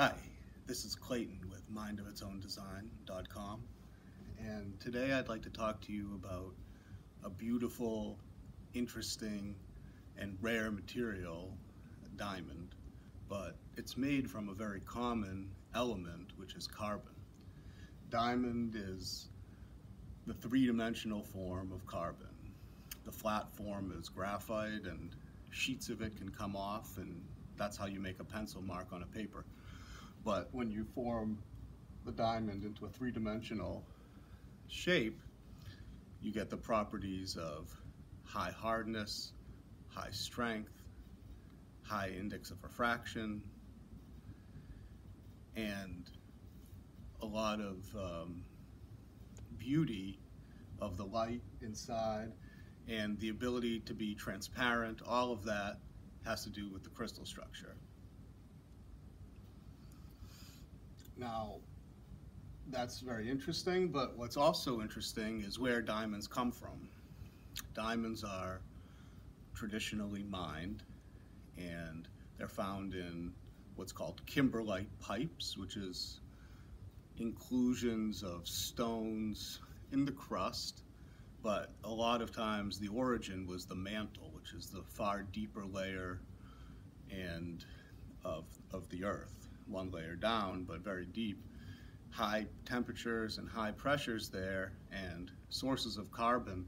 Hi, this is Clayton with mindofitsowndesign.com, and today I'd like to talk to you about a beautiful, interesting, and rare material, diamond, but it's made from a very common element, which is carbon. Diamond is the three-dimensional form of carbon. The flat form is graphite, and sheets of it can come off, and that's how you make a pencil mark on a paper. But when you form the diamond into a three-dimensional shape, you get the properties of high hardness, high strength, high index of refraction, and a lot of beauty of the light inside, and the ability to be transparent. All of that has to do with the crystal structure. Now, that's very interesting, but what's also interesting is where diamonds come from. Diamonds are traditionally mined, and they're found in what's called kimberlite pipes, which is inclusions of stones in the crust, but a lot of times the origin was the mantle, which is the far deeper layer and of the earth. One layer down, but very deep. High temperatures and high pressures there, and sources of carbon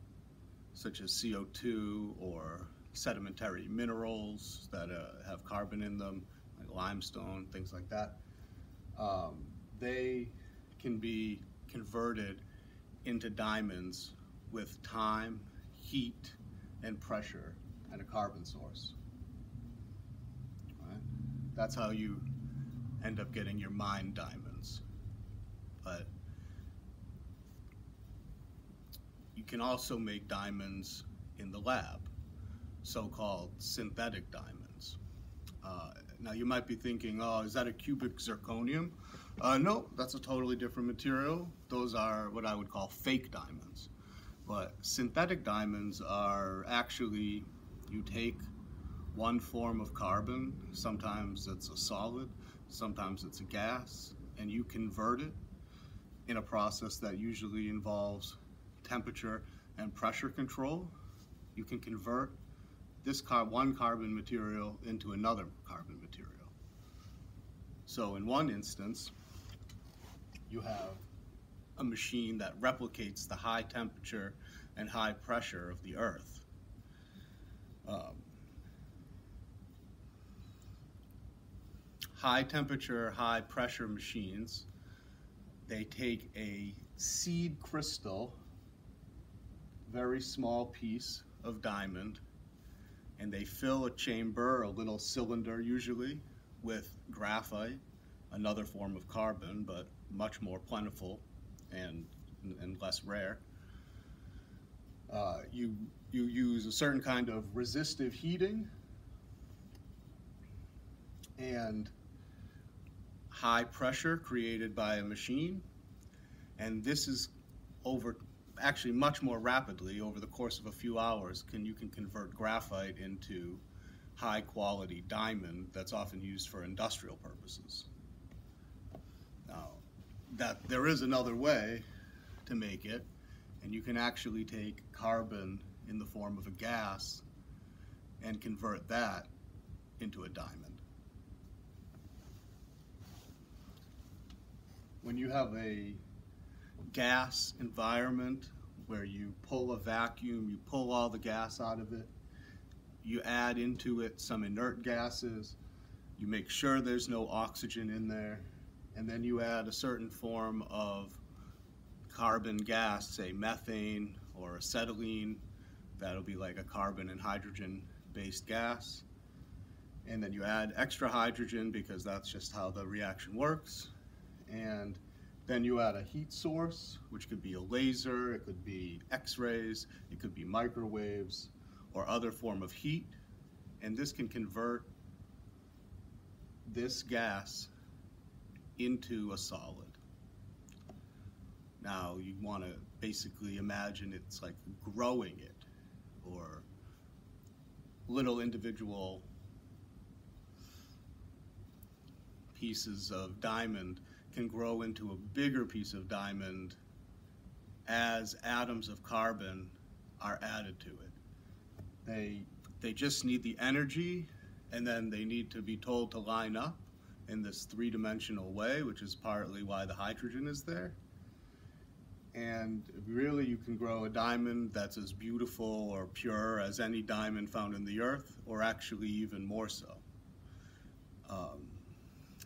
such as CO2 or sedimentary minerals that have carbon in them, like limestone, things like that. They can be converted into diamonds with time, heat, and pressure, and a carbon source. Right? That's how you end up getting your mined diamonds. But you can also make diamonds in the lab, so-called synthetic diamonds. Now you might be thinking, oh, is that a cubic zirconium? No, that's a totally different material. Those are what I would call fake diamonds. But synthetic diamonds are actually, you take one form of carbon, sometimes it's a solid, sometimes it's a gas, and you convert it in a process that usually involves temperature and pressure control. You can convert this one carbon material into another carbon material. So in one instance, you have a machine that replicates the high temperature and high pressure of the earth. High temperature, high pressure machines, they take a seed crystal, very small piece of diamond, and they fill a chamber, a little cylinder usually, with graphite, another form of carbon, but much more plentiful and less rare. You use a certain kind of resistive heating and high pressure created by a machine, and this is actually much more rapidly, over the course of a few hours, you can convert graphite into high quality diamond that's often used for industrial purposes. Now, there is another way to make it, and you can actually take carbon in the form of a gas and convert that into a diamond. When you have a gas environment where you pull a vacuum, you pull all the gas out of it, you add into it some inert gases, you make sure there's no oxygen in there, and then you add a certain form of carbon gas, say methane or acetylene, that'll be like a carbon and hydrogen based gas, and then you add extra hydrogen because that's just how the reaction works. And then you add a heat source, which could be a laser, it could be X-rays, it could be microwaves, or other form of heat. And this can convert this gas into a solid. Now you want to basically imagine it's like growing it, or little individual pieces of diamond can grow into a bigger piece of diamond as atoms of carbon are added to it. They just need the energy, and then they need to be told to line up in this three-dimensional way, which is partly why the hydrogen is there. And really, you can grow a diamond that's as beautiful or pure as any diamond found in the earth, or actually even more so.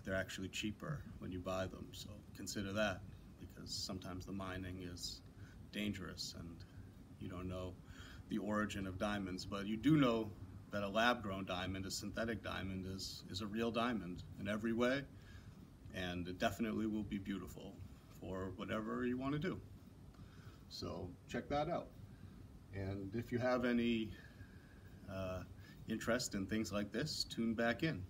They're actually cheaper when you buy them, so consider that, because sometimes the mining is dangerous and you don't know the origin of diamonds, but you do know that a lab-grown diamond, a synthetic diamond, is a real diamond in every way, and it definitely will be beautiful for whatever you want to do. So check that out. And if you have any interest in things like this, tune back in.